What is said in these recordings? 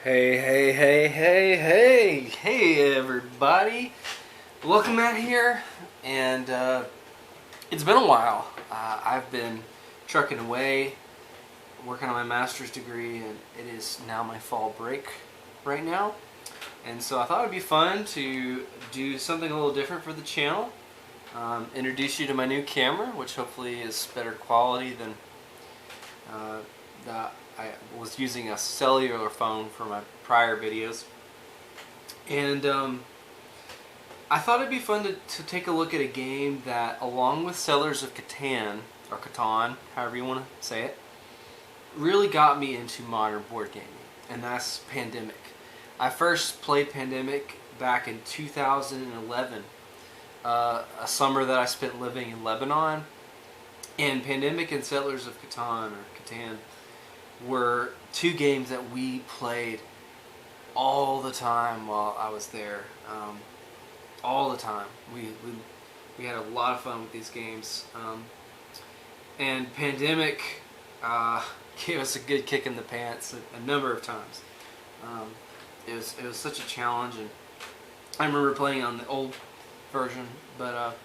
Hey everybody. Welcome out here, and it's been a while. I've been trucking away, working on my master's degree, and it is now my fall break right now. And so I thought it would be fun to do something a little different for the channel. Introduce you to my new camera, which hopefully is better quality than I was using a cellular phone for my prior videos. And I thought it'd be fun to take a look at a game that, along with Settlers of Catan, or Catan, however you want to say it, really got me into modern board gaming, and that's Pandemic. I first played Pandemic back in 2011, a summer that I spent living in Lebanon, and Pandemic and Settlers of Catan, or Catan, were two games that we played all the time while I was there. All the time. We had a lot of fun with these games. And Pandemic gave us a good kick in the pants a number of times. It was such a challenge, and I remember playing on the old version, but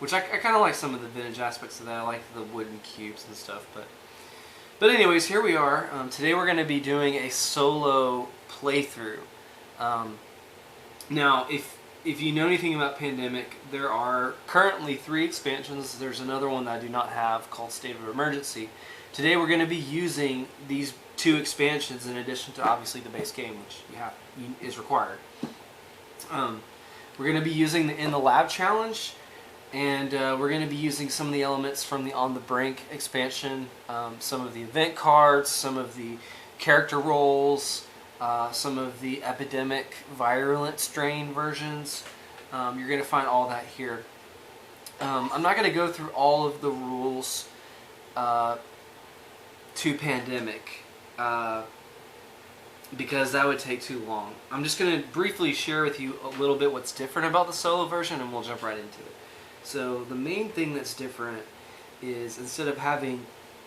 which I kind of like some of the vintage aspects of that. I like the wooden cubes and stuff, but anyways, here we are. Today we're going to be doing a solo playthrough. Now, if you know anything about Pandemic, there are currently 3 expansions. There's another one that I do not have called State of Emergency. Today we're going to be using these 2 expansions in addition to obviously the base game, which is required. We're going to be using the In the Lab challenge, and we're going to be using some of the elements from the On the Brink expansion, some of the event cards, some of the character roles, some of the epidemic virulent strain versions. You're going to find all that here. I'm not going to go through all of the rules to Pandemic because that would take too long. I'm just going to briefly share with you a little bit what's different about the solo version, and we'll jump right into it. So the main thing that's different is, instead of having,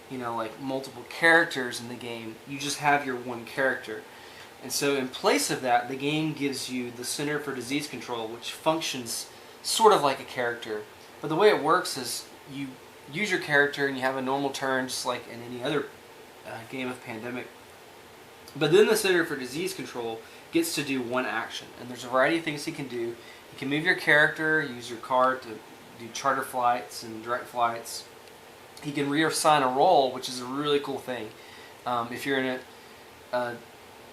like multiple characters in the game, you just have your one character. And so in place of that, the game gives you the Center for Disease Control, which functions sort of like a character. But the way it works is you use your character and you have a normal turn, just like in any other game of Pandemic. But then the Center for Disease Control gets to do one action. And there's a variety of things he can do. You can move your character, use your card to do charter flights and direct flights. He can reassign a role, which is a really cool thing. If you're in a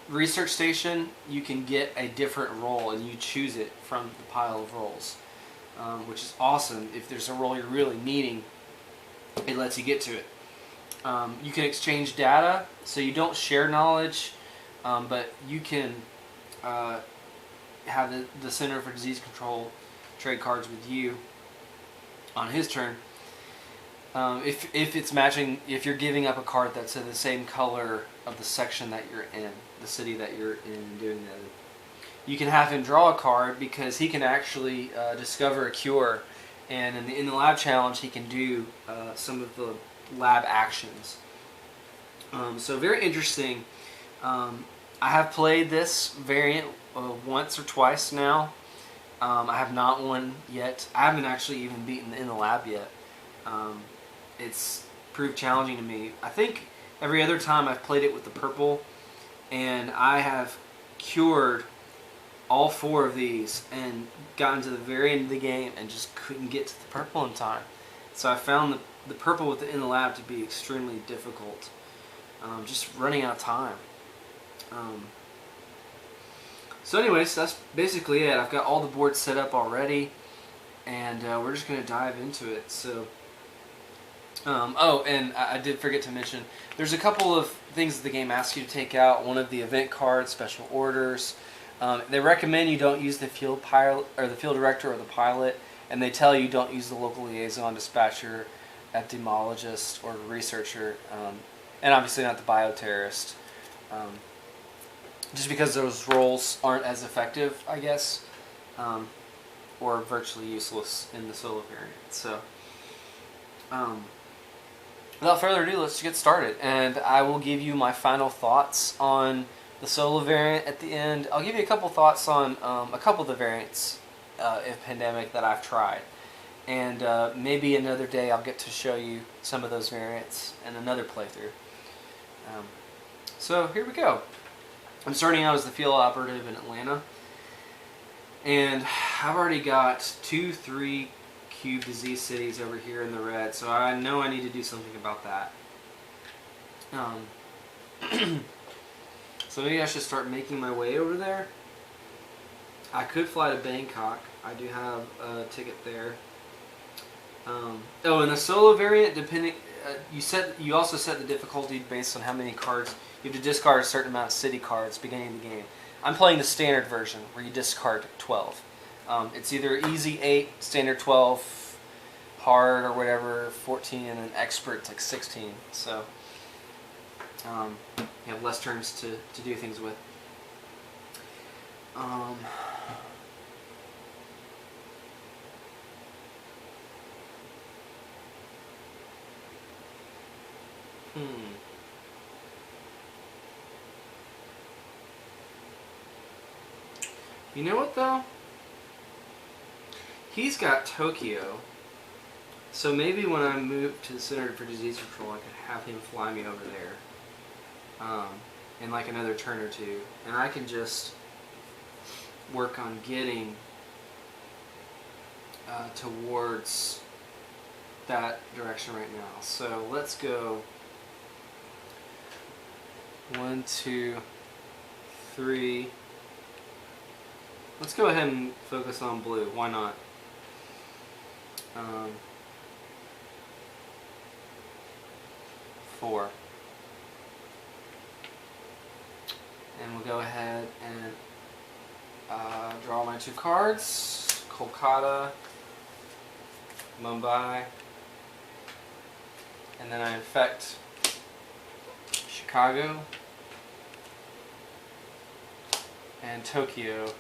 research station, you can get a different role and you choose it from the pile of roles, which is awesome. If there's a role you're really needing, it lets you get to it. You can exchange data, so you don't share knowledge, but you can have the Center for Disease Control trade cards with you on his turn. If it's matching, if you're giving up a card that's in the same color of the section that you're in, the city that you're in doing that, you can have him draw a card because he can actually discover a cure, and in the lab challenge he can do some of the lab actions. So very interesting. I have played this variant once or twice now. I have not won yet. I haven't actually even beaten In the Lab yet. It's proved challenging to me. I think every other time I've played it with the purple, and I have cured all 4 of these and gotten to the very end of the game and just couldn't get to the purple in time. So I found the purple with the In the Lab to be extremely difficult. Just running out of time. So anyways, that's basically it. I've got all the boards set up already, and we're just going to dive into it. So, oh, and I did forget to mention, there's a couple of things that the game asks you to take out. One of the event cards, special orders. They recommend you don't use the field pilot, or the field director, or the pilot, and they tell you don't use the local liaison, dispatcher, epidemiologist, or researcher, and obviously not the bioterrorist. Just because those roles aren't as effective, I guess, or virtually useless in the solo variant. So, without further ado, let's get started, and I will give you my final thoughts on the solo variant at the end. I'll give you a couple thoughts on a couple of the variants in Pandemic that I've tried. And maybe another day I'll get to show you some of those variants in another playthrough. So here we go. I'm starting out as the field operative in Atlanta. And I've already got 2, 3 cube disease cities over here in the red. So I know I need to do something about that. So maybe I should start making my way over there. I could fly to Bangkok. I do have a ticket there. Oh, and the solo variant, depending, you also set the difficulty based on how many cards. You have to discard a certain amount of city cards beginning of the game. I'm playing the standard version where you discard 12. It's either easy 8, standard 12, hard or whatever 14, and then expert it's like 16. So you have less turns to do things with. You know what though? He's got Tokyo, so maybe when I move to the Center for Disease Control, I could have him fly me over there in like another turn or two, and I can just work on getting towards that direction right now. So let's go 1, 2, 3. Let's go ahead and focus on blue. Why not? 4. And we'll go ahead and draw my 2 cards. Kolkata, Mumbai, and then I infect Chicago and Tokyo.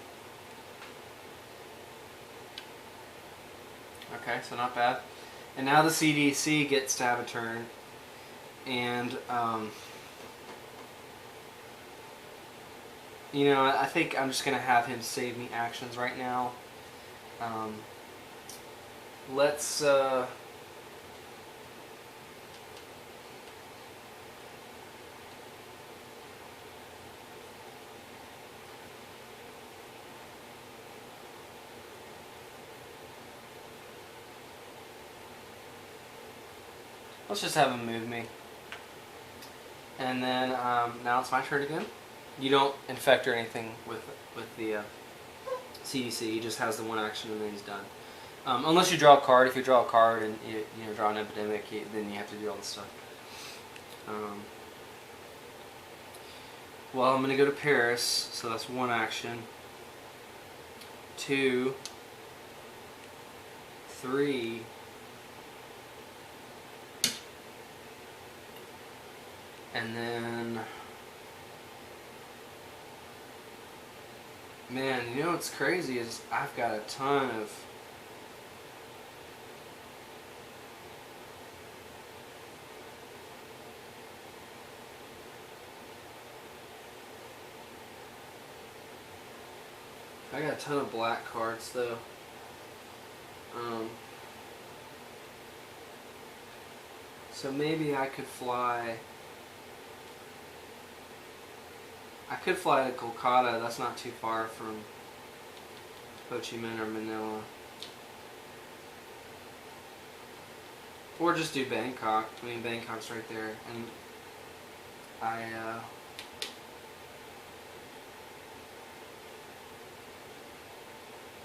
Okay, so not bad. And now the CDC gets to have a turn, and you know, I think I'm just gonna have him save me actions right now. Let's just have him move me. And then now it's my turn again. You don't infect or anything with the CDC. He just has the 1 action and then he's done. Unless you draw a card. If you draw a card and you draw an epidemic, then you have to do all this stuff. Well, I'm going to go to Paris, so that's 1 action. 2, 3. And then, man, you know what's crazy is I've got a ton of black cards though. So maybe I could fly. I could fly to Kolkata. That's not too far from Ho Chi Minh or Manila. Or just do Bangkok. I mean, Bangkok's right there. And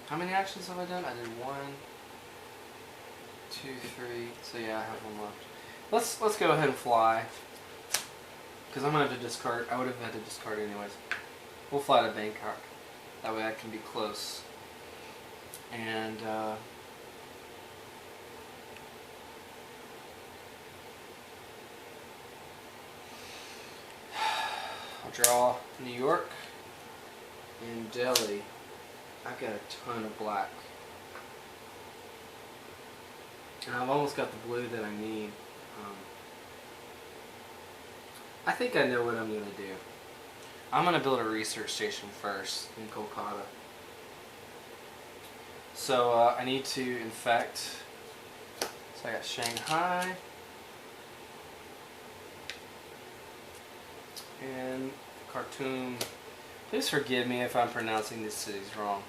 how many actions have I done? I did 1, 2, 3. So yeah, I have 1 left. Let's go ahead and fly. Because I'm going to have to discard. I would have had to discard anyways. We'll fly to Bangkok. That way I can be close. And I'll draw New York and Delhi. I've got a ton of black. And I've almost got the blue that I need. I think I know what I'm going to do. I'm going to build a research station first in Kolkata. So I need to infect. So I got Shanghai. And Khartoum. Please forgive me if I'm pronouncing these cities wrong.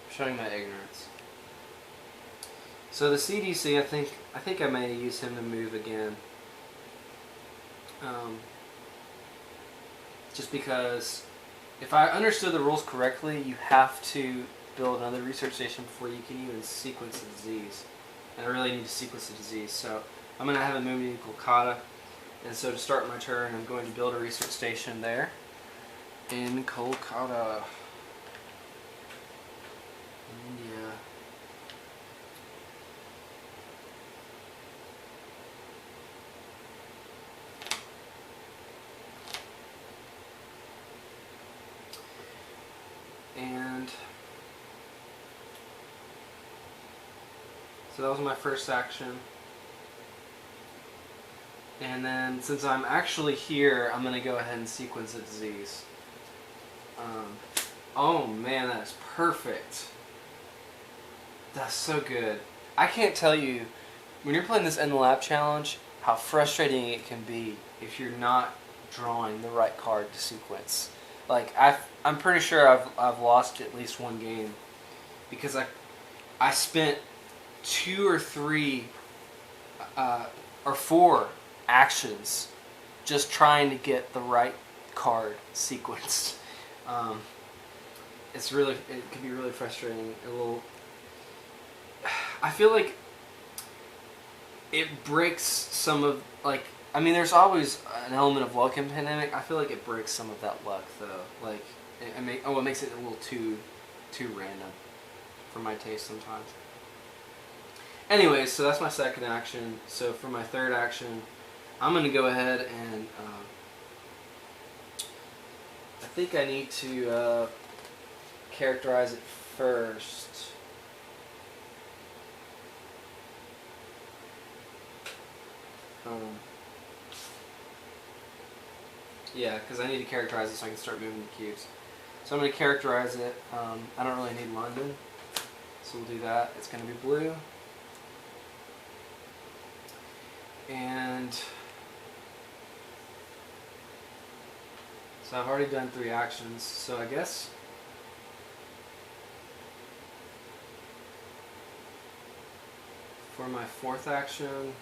I'm showing my ignorance. So the CDC, I think I may use him to move again. Just because if I understood the rules correctly, you have to build another research station before you can even sequence the disease. And I really need to sequence the disease. So I'm going to have him move to Kolkata. And so to start my turn, I'm going to build a research station there in Kolkata, India. And so that was my first action. And then since I'm actually here, I'm going to go ahead and sequence the disease. Oh man, that is perfect. That's so good. I can't tell you, when you're playing this in the lab challenge, how frustrating it can be if you're not drawing the right card to sequence. Like I'm pretty sure I've lost at least one game because I spent 2 or 3 or 4 actions just trying to get the right card sequenced. It can be really frustrating. I feel like it breaks some of, like, I mean, there's always an element of luck in Pandemic. I feel like it breaks some of that luck, though. Like, it makes it a little too random for my taste sometimes. Anyways, so that's my second action. So for my third action, I'm going to go ahead and I think I need to characterize it first. Yeah, because I need to characterize it so I can start moving the cubes. So I'm going to characterize it. I don't really need London, so we'll do that. It's going to be blue. And so I've already done 3 actions, so I guess for my 4th action,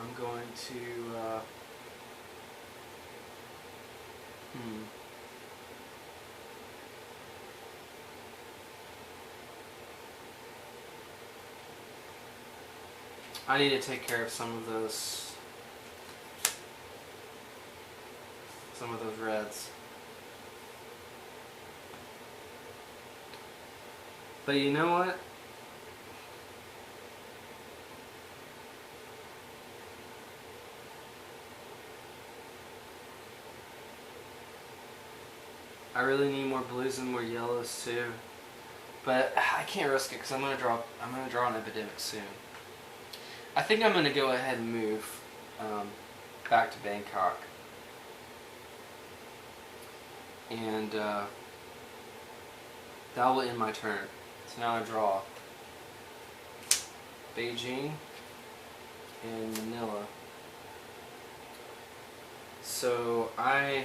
I'm going to I need to take care of some of those reds. But you know what? I really need more blues and more yellows too. But I can't risk it because I'm gonna draw an epidemic soon. I think I'm gonna go ahead and move back to Bangkok. And that will end my turn. So now I draw Beijing and Manila. So I'm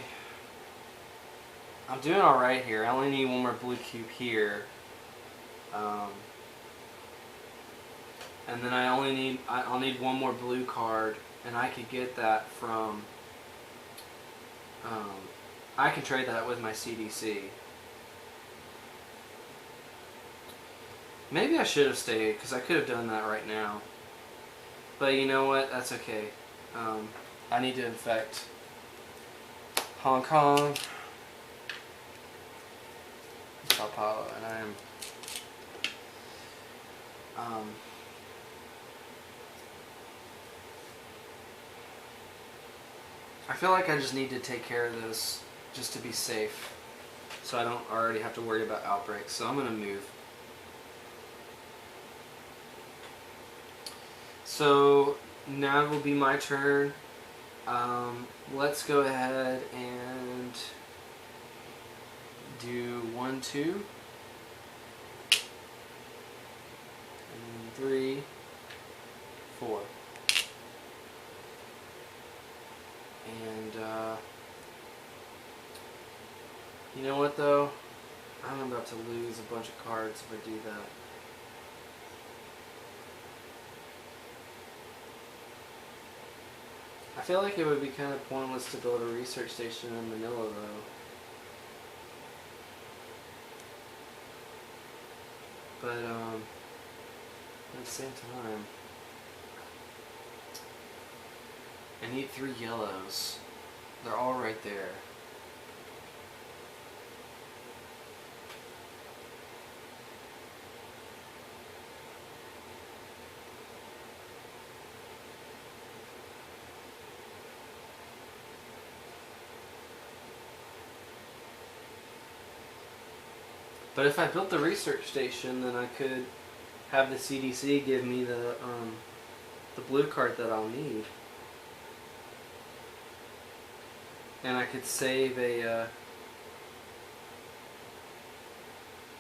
doing alright here. I only need one more blue cube here. And then I'll need one more blue card, and I could get that from I can trade that with my CDC. Maybe I should have stayed, because I could have done that right now. But you know what? That's okay. I need to infect Hong Kong, Sao Paulo, and I am I feel like I just need to take care of this just to be safe, so I don't already have to worry about outbreaks. So I'm going to move. So now it will be my turn, Let's go ahead and do 1, 2, and 3, 4. And, you know what though? I'm about to lose a bunch of cards if I do that. I feel like it would be kind of pointless to build a research station in Manila though. But, at the same time, I need 3 yellows. They're all right there. But if I built the research station, then I could have the CDC give me the blue card that I'll need. And I could save a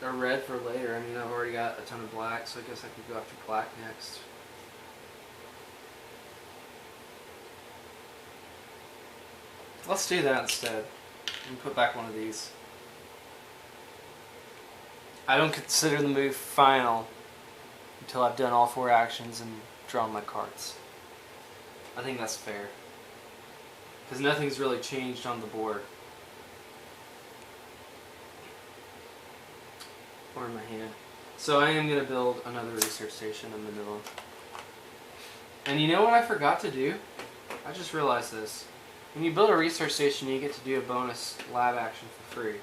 red for later. I mean, I've already got a ton of black, so I guess I could go after black next. Let's do that instead. And put back one of these. I don't consider the move final until I've done all 4 actions and drawn my cards. I think that's fair. Because nothing's really changed on the board. Or in my hand. So I am going to build another research station in Manila. And you know what I forgot to do? I just realized this. When you build a research station, you get to do a bonus lab action for free.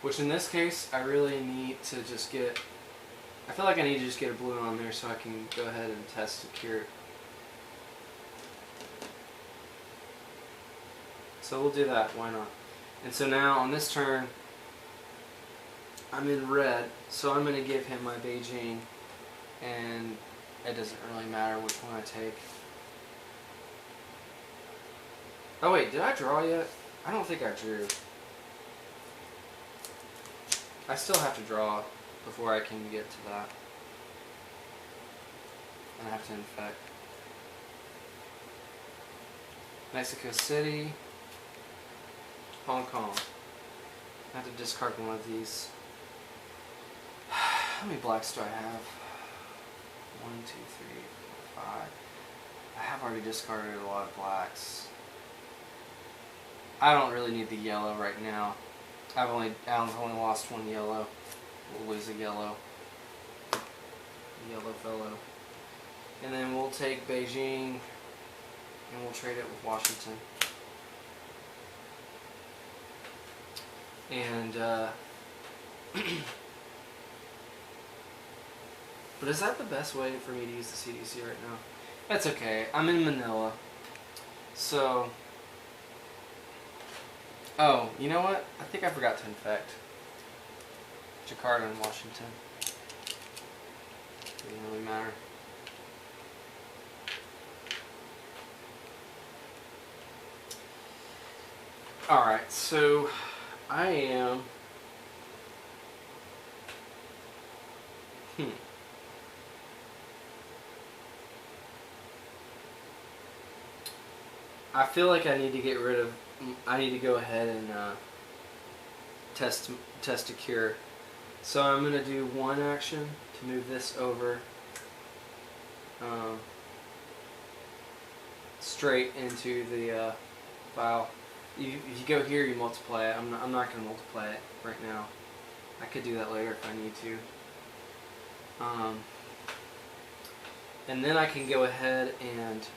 Which in this case, I really need to just get... I feel like I need to just get a blue on there so I can go ahead and test secure. So we'll do that, why not? And so now on this turn, I'm in red, so I'm going to give him my Beijing, and it doesn't really matter which one I take. Oh wait, did I draw yet? I don't think I drew. I still have to draw before I can get to that. And I have to infect. Mexico City, Hong Kong. I have to discard one of these. How many blacks do I have? 1, 2, 3, 4, 5. I have already discarded a lot of blacks. I don't really need the yellow right now. Alan's only lost 1 yellow. We'll lose a yellow. Yellow fellow. And then we'll take Beijing and we'll trade it with Washington. And but is that the best way for me to use the CDC right now? That's okay. I'm in Manila. So oh, you know what? I think I forgot to infect Jakarta and Washington. Doesn't really matter. Alright, so I am... I feel like I need to get rid of... I need to go ahead and test a cure. So I'm going to do 1 action to move this over straight into the file. If you go here, you multiply it. I'm not going to multiply it right now. I could do that later if I need to. And then I can go ahead and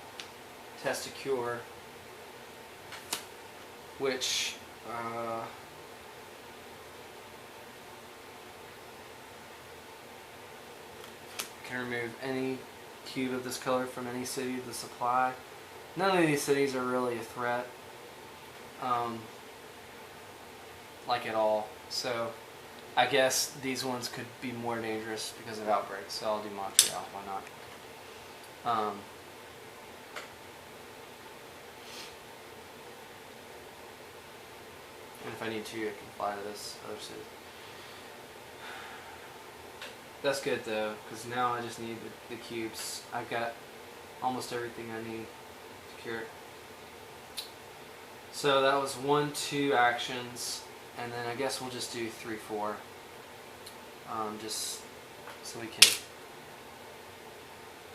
test a cure, which can remove any cube of this color from any city to the supply. None of these cities are really a threat, like at all. So I guess these ones could be more dangerous because of outbreaks, so I'll do Montreal. Why not? And if I need to, I can fly to this other city. That's good though, because now I just need the cubes. I've got almost everything I need to cure it. So that was 1, 2 actions, and then I guess we'll just do 3, 4. Just so we can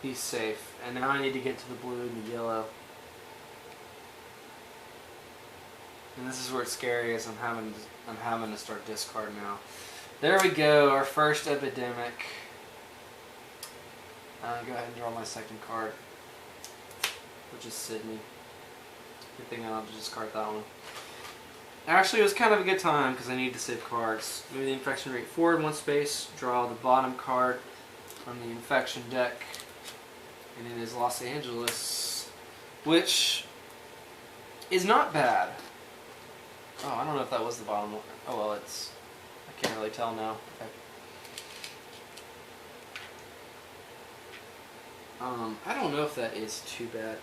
be safe. And now I need to get to the blue and the yellow. And this is where it's scary, is I'm having to start discard now. There we go, our first epidemic. Go ahead and draw my second card, which is Sydney. Good thing I don't have to discard that one. Actually, it was kind of a good time because I needed to save cards. Move the infection rate forward 1 space, draw the bottom card from the infection deck, and it is Los Angeles, which is not bad. Oh, I don't know if that was the bottom one. Oh well, it's... I can't really tell now. Okay. I don't know if that is too bad.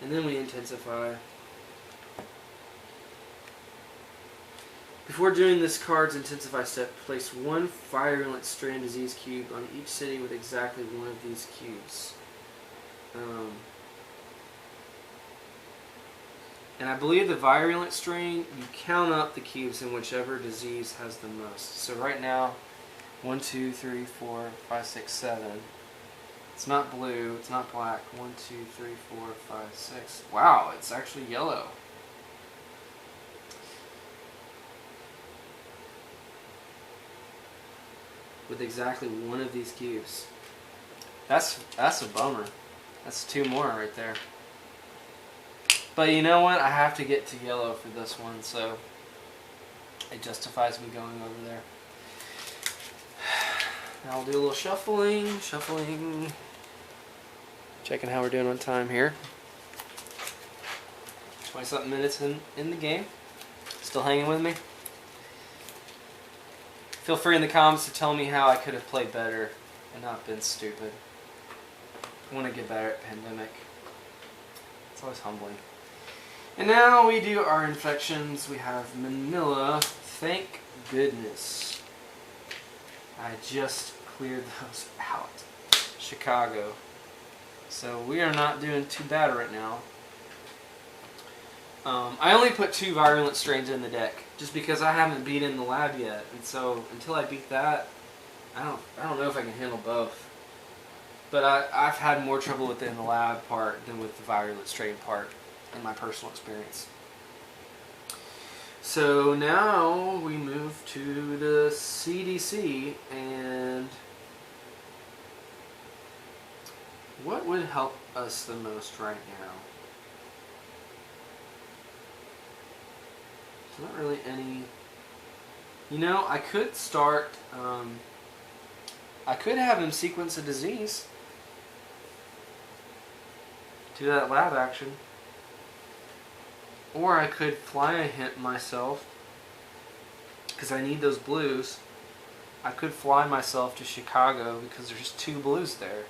And then we intensify. Before doing this card's intensify step, place 1 virulent strain disease cube on each city with exactly 1 of these cubes. And I believe the virulent strain, you count up the cubes in whichever disease has the most. So right now, 1, 2, 3, 4, 5, 6, 7. It's not blue, it's not black. 1, 2, 3, 4, 5, 6. Wow, it's actually yellow. With exactly 1 of these cubes. That's a bummer. That's 2 more right there. But you know what? I have to get to yellow for this one, so it justifies me going over there. Now I'll do a little shuffling. Checking how we're doing on time here. 20-something minutes in the game. Still hanging with me? Feel free in the comments to tell me how I could have played better and not been stupid. I want to get better at Pandemic. It's always humbling. And now we do our infections. We have Manila. Thank goodness. I just cleared those out. Chicago. So we are not doing too bad right now. I only put 2 virulent strains in the deck just because I haven't beat in the lab yet, and so until I beat that, I don't know if I can handle both. But I've had more trouble with the in the lab part than with the virulent strain part in my personal experience. So now we move to the CDC, and what would help us the most right now? There's not really any... You know, I could start... I could have him sequence a disease. Do that lab action. Or I could fly a hint myself, because I need those blues. I could fly myself to Chicago because there's 2 blues there.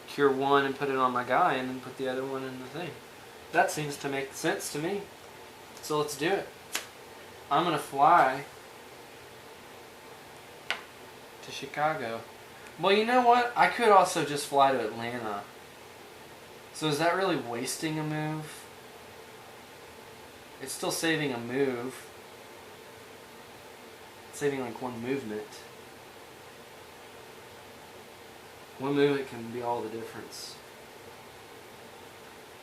Cure 1 and put it on my guy, and then put the other one in the thing. That seems to make sense to me. So let's do it. I'm going to fly to Chicago. Well, you know what? I could also just fly to Atlanta. So is that really wasting a move? It's still saving a move. It's saving like 1 movement. 1 movement can be all the difference.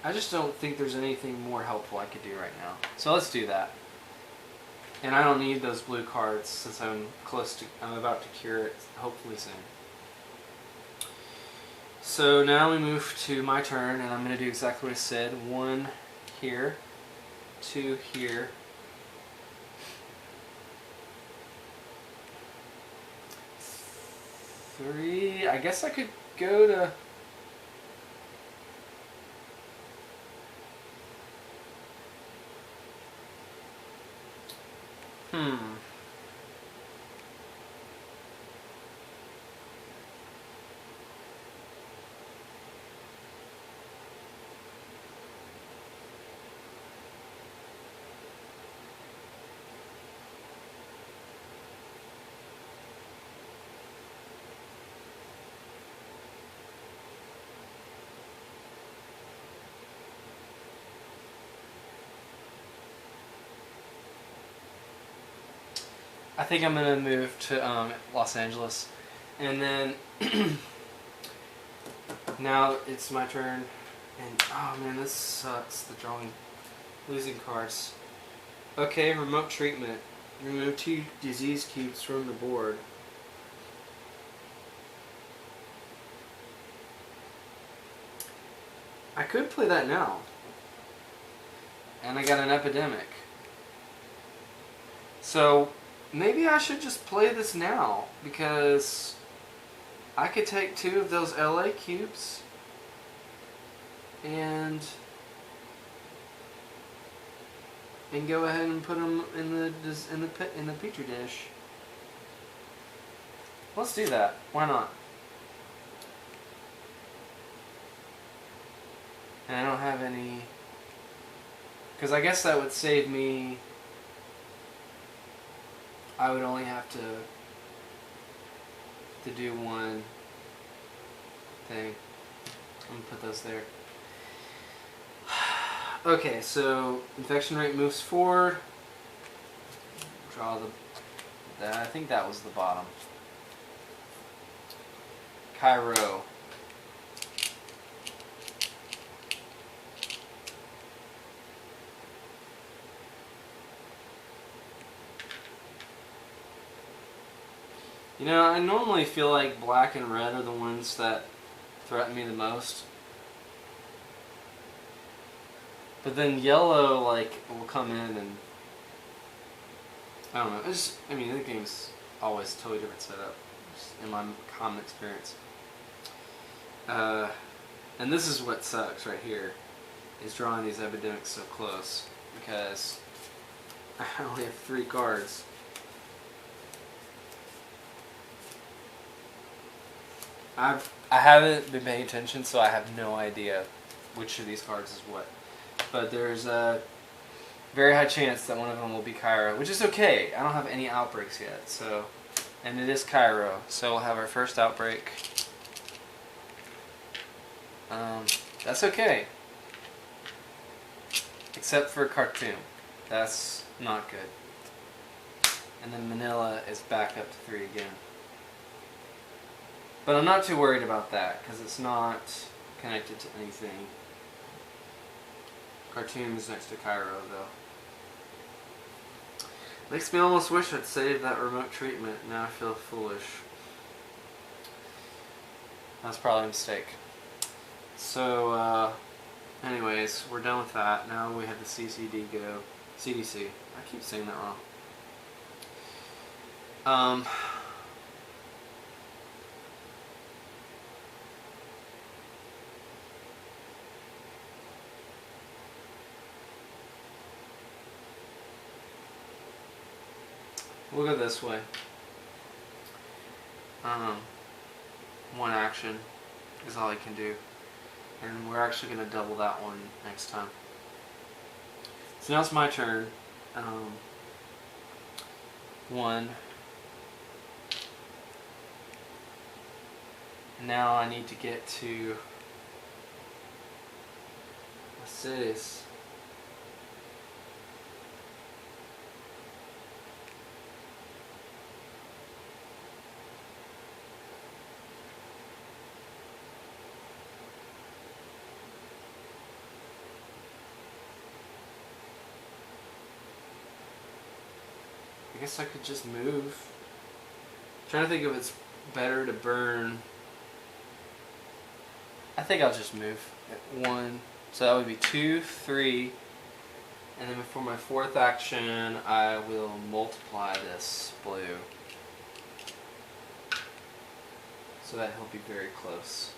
I just don't think there's anything more helpful I could do right now. So let's do that. And I don't need those blue cards since I'm about to cure it, hopefully soon. So now we move to my turn, and I'm going to do exactly what I said. 1 here, 2 here. 3, I guess I could go to... Hmm. I think I'm gonna move to Los Angeles, and then now it's my turn. And oh man, this sucks. The drawing, losing cards. Okay, remote treatment. Remove 2 disease cubes from the board. I could play that now, and I got an epidemic. So maybe I should just play this now, because I could take 2 of those LA cubes and go ahead and put them in the petri dish. Let's do that. Why not? And I don't have any, because I guess that would save me. I would only have to do one thing. I'm gonna put those there. Okay, so infection rate moves forward. Draw I think that was the bottom. Cairo. You know, I normally feel like black and red are the ones that threaten me the most. But then yellow, like, will come in and... I don't know. I mean, the game's always a totally different setup, just in my common experience. And this is what sucks right here, is drawing these epidemics so close, because I only have 3 cards. I haven't been paying attention, so I have no idea which of these cards is what. But there's a very high chance that one of them will be Cairo, which is okay. I don't have any outbreaks yet, so... And it is Cairo, so we'll have our first outbreak. That's okay. Except for Khartoum. That's not good. And then Manila is back up to 3 again. But I'm not too worried about that, because it's not connected to anything. Khartoum is next to Cairo, though. Makes me almost wish I'd saved that remote treatment. Now I feel foolish. That's probably a mistake. So, anyways, we're done with that. Now we have the CCD go. CDC. I keep saying that wrong. We'll go this way. One action is all I can do. And we're actually going to double that one next time. So now it's my turn. 1. Now I need to get to... What's this? I guess I could just move. I'm trying to think if it's better to burn. I think I'll just move at 1. So that would be 2, 3. And then before my 4th action, I will multiply this blue. So that he'll be very close.